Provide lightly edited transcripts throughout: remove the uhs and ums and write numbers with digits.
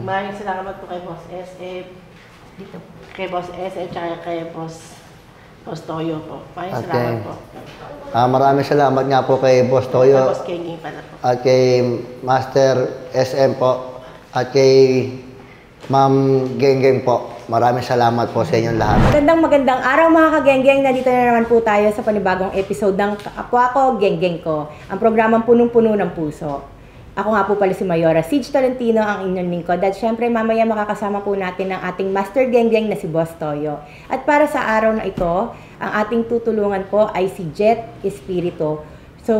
Maraming salamat po kay Boss SM, kay Boss SM, tsaka kay Boss Toyo po. Maraming salamat po. Maraming salamat nga po kay Boss Toyo. Boss Kengi pala po. At kay Master SM po. At kay Ma'am Genggeng po. Maraming salamat po sa inyong lahat. Magandang araw mga kagenggeng. Nandito na naman po tayo sa panibagong episode ng Kapwa Ko, Genggeng Ko. Ang programang punong-puno ng puso. Ako nga po pala si Mayora Siege Tolentino, ang inyong lingkod. At syempre mamaya makakasama po natin ang ating Master Genggeng na si Boss Toyo. At para sa araw na ito, ang ating tutulungan po ay si Jet Espiritu. So,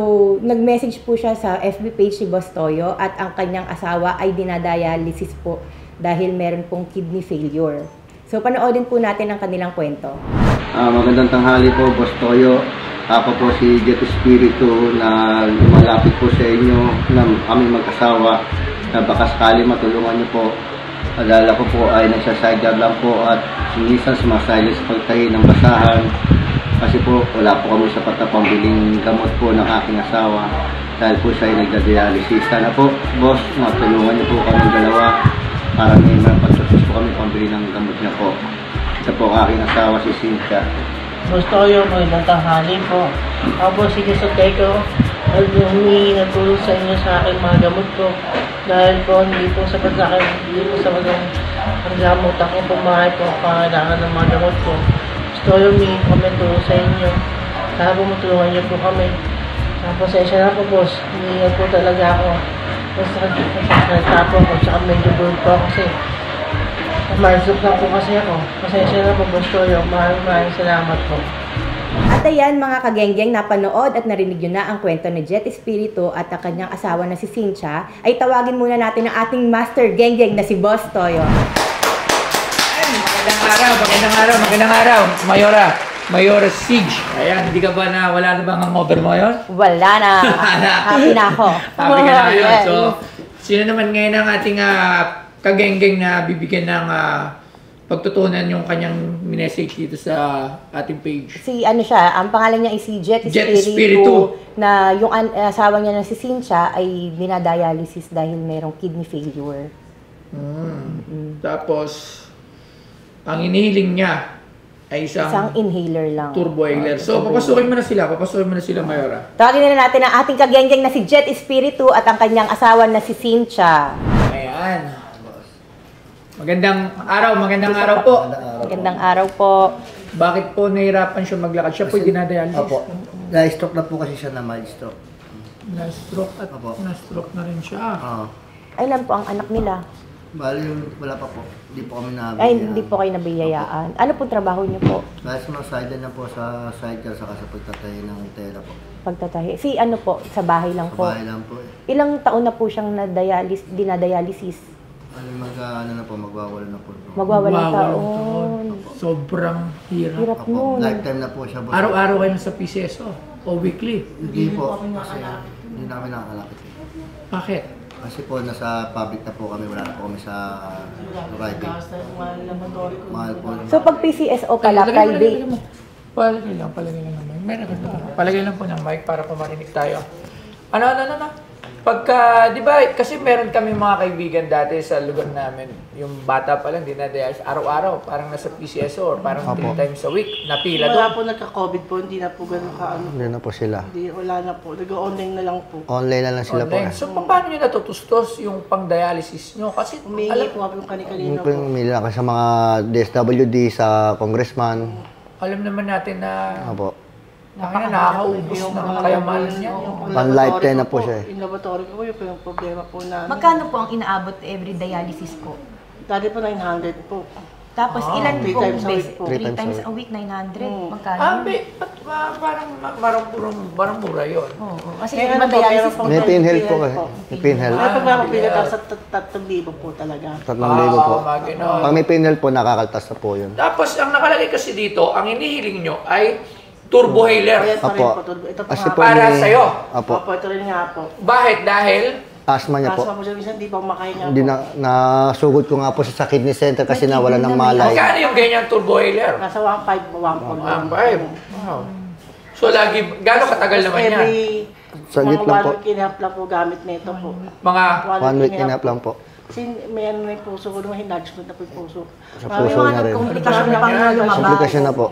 nag-message po siya sa FB page si Boss Toyo at ang kanyang asawa ay dinadialysis po dahil meron pong kidney failure. So, panoodin po natin ang kanilang kwento. Magandang tanghali po, Boss Toyo. Ako po si Jet Espiritu na lumalapit po sa inyo na aming mag-asawa na baka sakali matulungan niyo po. Adala ko po ay nagsaside lang po at minsan sumasali sa pagtahi ng basahan kasi po wala po kami sapat na pambiling gamot po ng aking asawa dahil po siya ay nagda-dialysis. Sana po, Boss, matulungan niyo po kami dalawa para may mapagsusus po kami pambili ng gamot niya po. Ito po ang aking asawa si Cynthia. Boss Toyo, magandang tanghali po. Ako po si Jesoteko. Humingi na tulong sa inyo sa aking mga gamot ko. Dahil po hindi po sapat sa akin, hindi po sapat ang gamot. Ako pumahay po ang pangailangan ng mga gamot ko. Boss Toyo, humingi kami tulong sa inyo. Sana po matulungan niyo po kami. Pasensya na po, boss. Humingi po talaga ako. Basta nagsalita po ako, tsaka medyo burn po kasi marzok na po kasi ako. Pasensya na po, Boss Toyo. Maraming salamat po. At ayan mga kagenggeng, napanood at narinig nyo na ang kwento ni Jet Espiritu at ang kanyang asawa na si Cynthia, ay tawagin muna natin ang ating Master Genggeng na si Boss Toyo. Magandang araw, Mayora Siege. Ayan, hindi ka ba wala na bang hangover mo yun? Wala na. Happy na ako. Happy ka na yun. Yes. So, sino naman ngayon ang ating kagenggeng na bibigyan ng pagtutunan yung kanyang message dito sa ating page? Si ano siya, ang pangalan niya ay si Jet Espiritu, na yung asawa niya na si Cynthia ay dinadialysis dahil mayroong kidney failure. Tapos, ang inihiling niya ay isang inhaler lang. Turbo inhaler. So, papasukin mo na sila, Mayora. Tawagin na natin ang ating kagenggeng na si Jet Espiritu at ang kanyang asawa na si Cynthia. Ayan. Magandang araw po. Magandang araw po. Bakit po nahirapan siya maglakad? Siya po dinadialysis. Opo. Na-stroke na po kasi siya na mild stroke. Na-stroke at na-stroke na rin siya. Ilan po ang anak nila? Bali, wala pa po. Hindi po kami nabiyayaan. Ay, hindi po kayo nabiyayaan. Ano po trabaho niyo po? Dahil sa mga side na po sa cycle saka sa pagtatahi ng tela po. Pagtatahi. Si ano po, sa bahay lang po? Sa bahay lang po eh. Ilang taon na po siyang dinadialysis? Ano na po, magwawala na po. Magwawalong taon. Sobrang hirap. Hirap nun. Lifetime na po siya. Araw-araw kayo sa PCSO o weekly? Hindi po, kasi hindi namin nakakalapit. Bakit? Kasi po nasa public na po kami, wala na po kami sa private. Mahal po. So pag PCSO pala, private? Palagay lang naman. Meron ka na. Palagay lang po ng mic para pumarinig tayo. Ano? Pagka, di ba, kasi meron kami mga kaibigan dati sa lugar namin, yung bata pa lang, dinadialysis araw-araw, parang nasa PCSO or parang 3 times a week, napila doon. Wala po nagka-COVID po, hindi na po ganun ka-ano. Hindi na po sila. Hindi, wala na po. Nag-online na lang po. Online na lang sila po. So, paano nyo natutustos yung pang-dialysis nyo? Kasi, Humingi po kami yung kanikalino po. Umila ka sa mga DSWD, sa congressman. alam naman natin na nakakaubos yung ng kayamanan niya. Pan-lifetime na po siya eh. Yung laboratory ko, yung problema po namin. Magkano po ang inaabot every dialysis po? Dati po 900 po. Tapos ilan Three po times a week po. 3 times a week, 900. Magkano? Parang mura yun. Oo. Kasi Kaya yung dialysis po, May pinhealth po kasi. May pinhealth. Kaya pag nakapila sa 3,000 po talaga. 3,000 po. Magino. Pag may pinhealth po, nakakaltas na po yun. Tapos, ang nakalagay kasi dito, ang inihiling nyo ay turbo healer. Ayan pa rin Apo. po. Ito po Kasi nga. po Para may- sa'yo. Apo. Opo, ito rin nga po. Bakit? Dahil Asma niya po. Kaso po siya, minsan di pa makahinga Hindi po. nasugod ko nga po sa kidney center kasi nawala ng malay. magkano yung ganyan turbo healer? Nasa 1,500 po, 1,400. 1.5. Wow. So, lagi, gano'ng katagal naman yan? Every Saglit mga lang po. 1 week and a half lang po gamit nito po. Mga 1 week and a half lang po. Kasi may ano na yung puso ko, may enlargement na po yung puso. Sa May puso mga na rin. nagkomplikasyon na pang lumabas. Komplikasyon na po.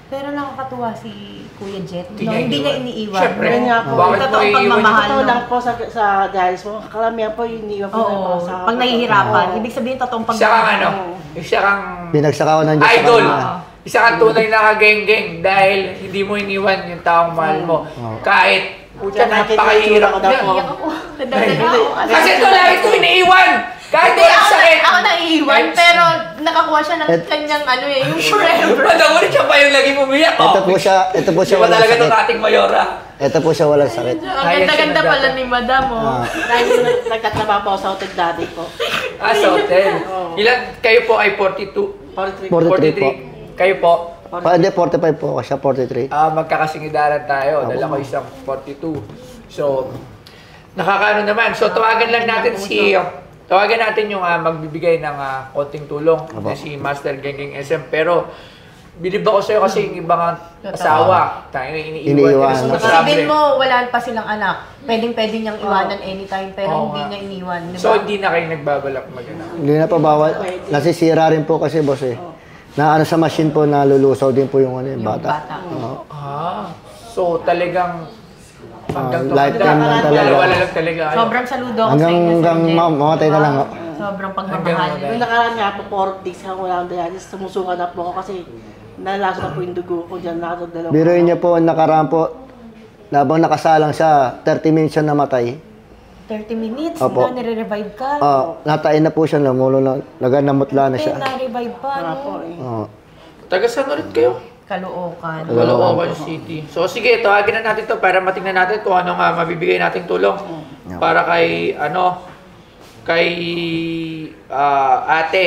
Pero nakakatuwa si Kuya Jet. No, Tingnan hindi niyo. niya iniiwan. Siyempre. Yun nga po. Bakit mo Totoong iiwan? pagmamahal. Totoo no? lang po sa dialysis po, karamihan po iniwan po ng Oo, mga sa pag nahihirapan. Oo. Ibig sabihin, totoong Isa kang pagmamahal. isa kang Binagsak ako ng Diyos sa idol. kanya. Isa kang tunay na kageng-geng dahil hindi mo iniwan yung taong mahal mo. Kahit Pucha, napakahirap nakikita ko niya. na po. Iyak ako. Nadagdagan ako. Kasi ito lagi ko iniiwan. Kahit Hindi, walang sakit. ako naiiwan, pero nakakuha siya ng kanyang ano eh, yung forever. Madawin siya pa yung lagi umiyak. Ito po siya Di ba walang talaga itong sakit. ating mayora? Ito po siya walang sakit. Ang ganda-ganda pala ni Madam, oh. Ah, Dahil nagtatrabaho po ako sa hotel dati po. Sa hotel. Oo. Ilan kayo po ay 42? 43. 43 po. Kayo po? Hindi, 45 po ako siya, 43. Magkakasingidaran tayo dahil ako isang 42. So, nakakaano naman. So, tawagan natin yung magbibigay ng konting tulong na si Master Gengeng SM. Pero, bilib ako sa'yo kasi yung ibang asawa, tayo iniiwan. Iniiwan. Sabihin mo, wala pa silang anak. Pwedeng-pwede niyang iwanan anytime, pero Oo hindi nga. niya iniwan. Di ba? So, hindi na kayo nagbabalak mag-anak. Hindi na pa bawal. Nasisira rin po kasi, boss eh. Na ano sa machine po, nalulusaw din po yung ano, yung bata. Oo. So, talagang hanggang lifetime lang talaga. Dalawa na lang talaga. Sobrang saludo ako sa inyo, Sir Hanggang Jet. mamatay na lang. Sobrang Hanggang pagmamahal. mamatay. Nung nakaraan nga po, 4 days ako wala akong dialysis, sumusuka na po ako kasi nalaso na po yung dugo ko dyan, nakatagdalawa. Biruin niya po, nakaraan po, habang nakasalang siya, 30 minutes siya namatay. 30 minutes, Opo. na nire-revive ka. Natain na po siya, namulo na, naganamutla na siya. Na-revive pa, Nga po no? eh. Oo. Taga saan ulit kayo? Kaloocan. Caloocan City. So sige, tawagin na natin to para matingnan natin kung ano nga mabibigay nating tulong para kay ate.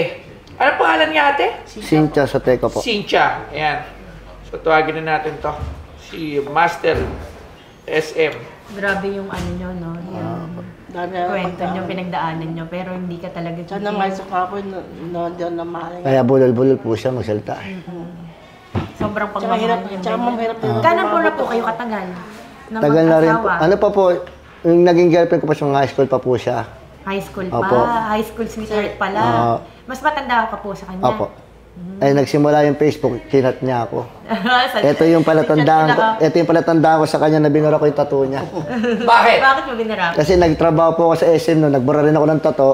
Ano pangalan niya ate? Cynthia Soteco po. Cynthia. Ayan. So tawagin na natin to. Si Master SM. Grabe yung ano nyo, no? Yung Dami na kwento nyo, pinagdaanan nyo, pero hindi ka talaga Diyan na nga sa kapo, nandiyan na mahal. Kaya bulol-bulol po siya magsalita. Sobrang Tsaka hirap, pagmamahal tsaka mahirap din. Kanan po na po kayo katagal? Na Tagal na rin po. mag-asawa? Ano pa po, yung naging girlfriend ko pa siya, high school pa po siya. High school pa. Opo. High school sweetheart pala. Mas matanda ka po sa kanya. Opo. Ay nagsimula yung Facebook, chinat niya ako. Sa- Ito yung palatandaan ko, Chat ito yung palatandaan ko sa kanya na binura ko yung tattoo niya. Bakit? Bakit mo binarap? Kasi nagtrabaho po ako sa SM no, nagbura rin ako ng tattoo.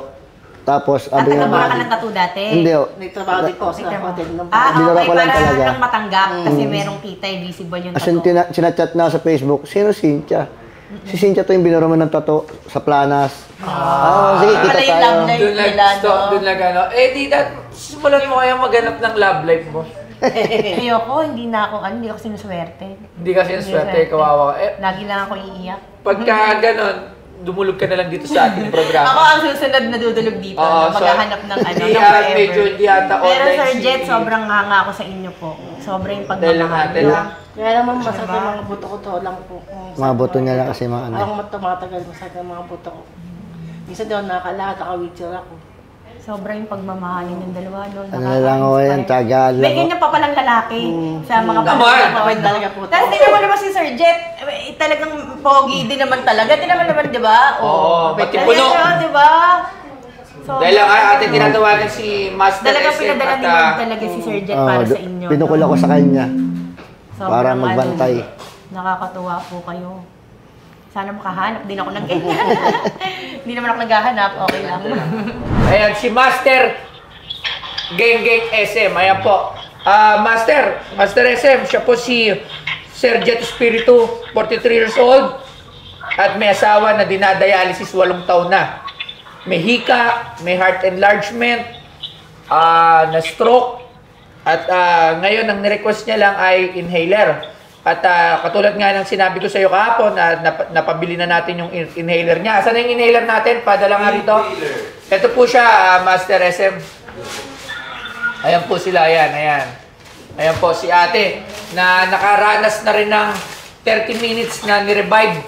Tapos, At sabi nagmura ka nga, ng tattoo dati? hindi oh. Nagtrabaho din po sa hotel ng Binura Okay, ko lang para talaga. lang matanggap kasi merong kita, visible yung As in, tattoo. sinachat na ako sa Facebook, sino Cynthia? Si Cynthia to yung binura mo ng tattoo sa Planas. Sige, kita Pala yung tayo. love life Doon lang, nila, no? doon lang ano. Di that, simulan mo kaya maghanap ng love life mo. Ayoko, hindi na ako, hindi ako sinuswerte. Hindi kasi yung swerte, kawawa ka. Lagi lang ako iiyak. Pagka ganon, dumulog ka na lang dito sa ating programa. Ako ang susunod na dudulog dito, na maghahanap ng ano, Hindi ng forever. medyo hindi ata Pero online Sir si- Jet, sobrang hanga ako sa inyo po. Sobrang yung Dahil lang pagmamahal. ate lang. Kaya naman masakit yung mga buto ko to lang po. Mga buto niya lang kasi mga ano. Ang tumatagal masakit ang mga buto ko. Minsan daw nakakalakad, naka-wheelchair ako. Sobrang yung pagmamahalin ng dalawa, no? Ano na lang ako yan, tagal May lang. ganyan pa palang lalaki sa mga Naman! Mabait talaga po. Tapos tingnan mo naman si Sir Jet, talagang pogi din naman talaga. Tingnan mo naman, di ba? Oo, mabait pati puno. talaga, di ba? So, Dahil lang ating tinatawagan si Master talagang SM pinadala ni at Lord talaga si Sir Jet para sa inyo. Pinukul ako sa kanya Sobrang para magbantay. Nakakatuwa po kayo. Sana makahanap din ako ng ganyan. Hindi naman ako naghahanap, okay lang. ayan, si Master Gengeng SM. Ayan po. Master SM, siya po si Sir Jet Espiritu, 43 years old. At may asawa na dinadialysis 8 taon na. May hika, may heart enlargement, na stroke. At ngayon, ang nirequest niya lang ay inhaler. At katulad nga ng sinabi ko sa iyo kahapon, napabili na natin yung inhaler niya. Saan yung inhaler natin? Padala nga rito. Ito po siya, Master SM. Ayan po sila, ayan. Ayan po si ate na nakaranas na rin ng 30 minutes na ni-revive.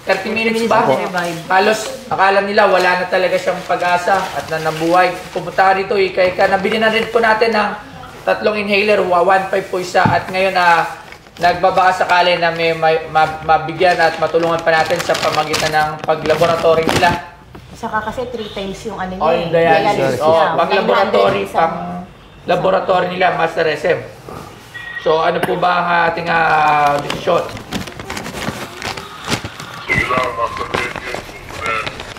30 minutes ba? na ni-revive. Halos akala nila wala na talaga siyang pag-asa at na nabuhay. Pumunta ka rito, ika-ika. Nabili na rin po natin ng 3 inhaler, 1.5 po isa. At ngayon nagbabaka sakali na may mabigyan at matulungan pa natin sa pamagitan ng paglaboratory nila. Saka kasi 3 times yung ano niya Oh, yung dialysis. Oh, niya. pang 900 laboratory, isang- pang laboratory nila, Master SM. So, ano po ba ang ating desisyon? Sige lang, Master Gengen.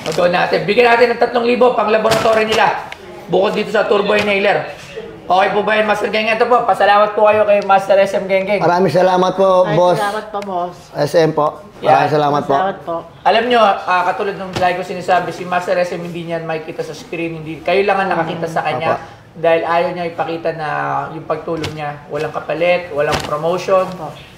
Magawa natin. Bigyan natin ng 3,000 pang laboratory nila. Bukod dito sa turbo inhaler. Okay po ba yun, Master Gengen? Ito po, pasalamat po kayo kay Master SM Gengen. Maraming salamat po, Ay, boss. salamat po, boss. SM po. Yeah. Maraming salamat po. Salamat po. Alam nyo, katulad ng lagi ko sinasabi, si Master SM hindi niyan makikita sa screen. Hindi, kayo lang ang nakakita sa kanya. Dahil ayaw niya ipakita na yung pagtulong niya, walang kapalit, walang promotion,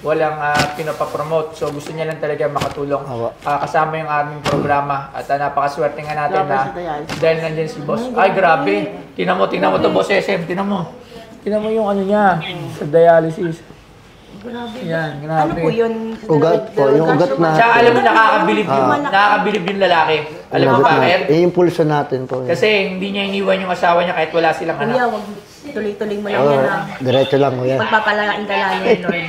walang pinapapromote. So gusto niya lang talaga makatulong. Kasama yung aming programa. At napakaswerte nga natin na dahil nandiyan si boss. Ay, grabe. Tingnan mo to, boss SM. Tingnan mo yung ano niya sa dialysis. Grabe. Yan, Ano grabe. po yun? Ugat po, yung ugat na. Tsaka alam mo, nakakabilib yung lalaki. Alam mo bakit? Yung pulso natin po. Kasi hindi niya iniwan yung asawa niya kahit wala silang Kuya, anak. wag tuloy-tuloy mo lang yan ah. Diretso lang, kuya. Pagpapalain ka namin, Lord.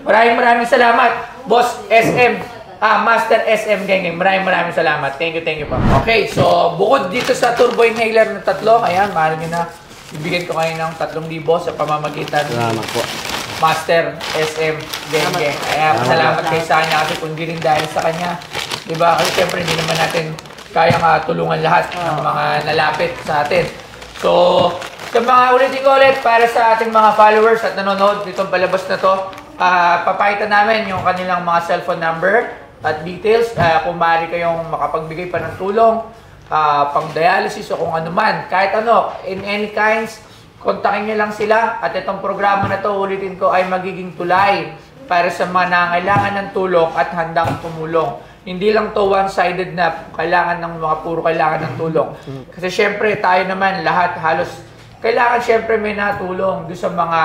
Maraming salamat, Boss SM. Master SM Gengen. Maraming salamat. Thank you po. Okay, so bukod dito sa turbo inhaler na 3, ayan, mahal nyo na. Ibigyan ko kayo ng 3,000 sa pamamagitan ni Salamat po. Master SM Gengen. Kaya salamat kayo sa kanya kasi kung di rin dahil sa kanya, diba? Kasi syempre hindi naman natin kayang tulungan lahat ng mga nalapit sa atin. So, sa mga ulit para sa ating mga followers at nanonood ditong palabas na to, papakita namin yung kanilang mga cellphone number at details. Kung maaari kayong makapagbigay pa ng tulong, pang dialysis o kung ano man, kahit ano, in any kinds, kontakin nyo lang sila at itong programa na to, ulitin ko, ay magiging tulay para sa mga nangailangan ng tulong at handang tumulong. Hindi lang to one-sided na kailangan ng mga puro kailangan ng tulong. Kasi syempre tayo naman lahat halos kailangan syempre may natulong doon sa mga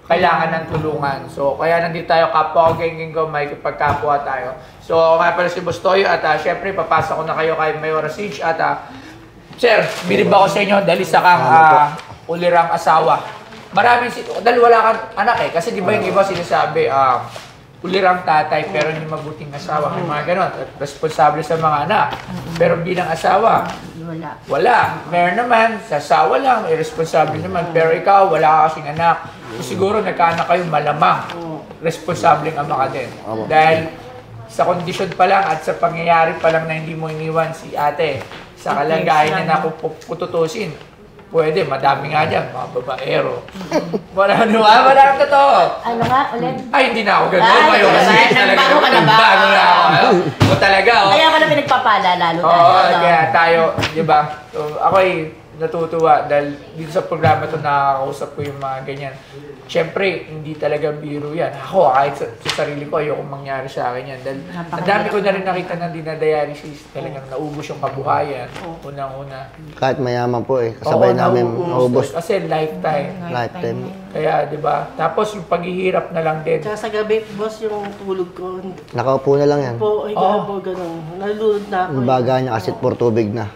kailangan ng tulungan. So kaya nandito tayo kapwa Gengen ko, may pagkapwa tayo. So nga pala si Boss Toyo at syempre papasok ko na kayo kay Mayora Siege at sir, bilib ako sa inyo dahil isa kang ulirang asawa. Dahil wala kang anak kasi di ba yung iba sinasabi, ulirang tatay pero hindi mabuting asawa. May mga ganon. At responsable sa mga anak. Pero bilang asawa, wala. Meron naman, sa asawa lang, irresponsible naman. Pero ikaw, wala ka kasing anak. So, siguro nagkaanak kayo malamang. Responsableng ama ka din. Dahil sa kondisyon pa lang at sa pangyayari pa lang na hindi mo iniwan si ate, sa kalagayan niya na kututusin, pwede, madami nga dyan, mga babaero. Marami totoo. Ano nga, ulit? Ay, hindi na ako ganun. Kayo kasi talaga. Nagbago ka na ba? Bago na ako. O talaga, o. Kaya ka na pinagpapala, lalo Oo, kaya tayo, di ba? So, ako'y natutuwa dahil dito sa programa to nakakausap ko yung mga ganyan. Siyempre, hindi talaga biro yan. Ako, kahit sa sarili ko, ayokong mangyari sa akin yan. Dahil ang dami ko na rin nakita ng dinadialysis. Talagang naubos yung kabuhayan. Unang-una. Kahit mayaman po kasabay namin maubos. Kasi lifetime. Lifetime. Kaya, di ba? Tapos yung paghihirap na lang din. Tsaka sa gabi, boss, yung tulog ko. Nakaupo na lang yan. Po, ay po, ganun. Nalulod na ako. Yung baga niya kasi for tubig na.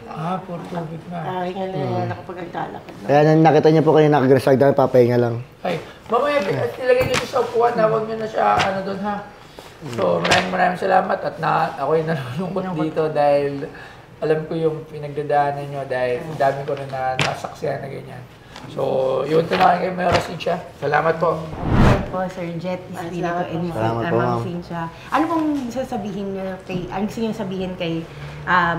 Puro tubig na. Hinga na nakapag-agtalakad na. Kaya nang nakita niyo po kayo nakagrasag dahil papahinga lang. Ay, mamaya, nilagay nyo sa upuan, huwag nyo na siya, doon ha. So, maraming salamat at ako'y nalulungkot dito dahil alam ko yung pinagdadaanan nyo dahil dami ko na nasaksihan na ganyan. So, yun ito na kay Mayora Cynthia. Salamat po. Po, Sir Jet, Espiritu, and Salamat po, Ma'am ma'am. Cynthia. Ano pong sasabihin niyo kay, ano gusto niyo sabihin kay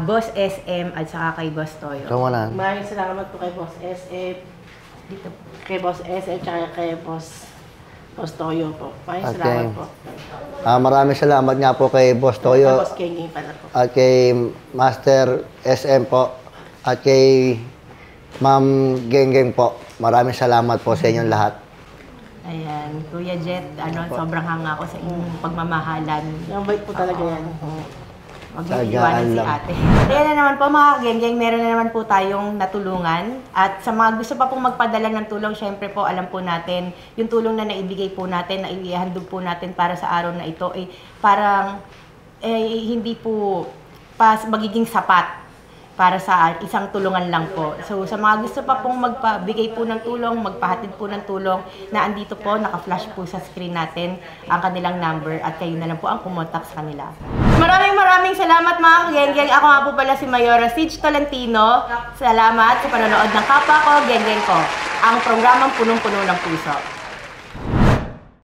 Boss SM at saka kay Boss Toyo? Ikaw muna. Maraming salamat po kay Boss SF, dito kay Boss SF, tsaka kay Boss Toyo po. Maraming Okay. salamat po. Maraming salamat nga po kay Boss Toyo Boss Gengen pala po. at kay Master SM po at kay Ma'am Gengen po. Maraming salamat po sa inyong lahat. Ayan, Kuya Jet, sobrang hanga ko sa inyong pagmamahalan. Yung bait po talaga yan. Huwag niyo iwanan si ate. Ayan na naman po mga genggeng, meron na naman po tayong natulungan. At sa mga gusto pa pong magpadala ng tulong, syempre po alam po natin, yung tulong na naibigay po natin, na ihandog po natin para sa araw na ito, parang hindi po magiging sapat para sa isang tulungan lang po. So sa mga gusto pa pong magpabigay po ng tulong, magpahatid po ng tulong, na andito po, naka-flash po sa screen natin ang kanilang number at kayo na lang po ang kumontak sa kanila. Maraming maraming salamat mga kagenggeng. Ako nga po pala si Mayora Sige Tolentino. Salamat sa panonood ng kapwa ko, genggeng ko. Ang programang punong-puno ng puso.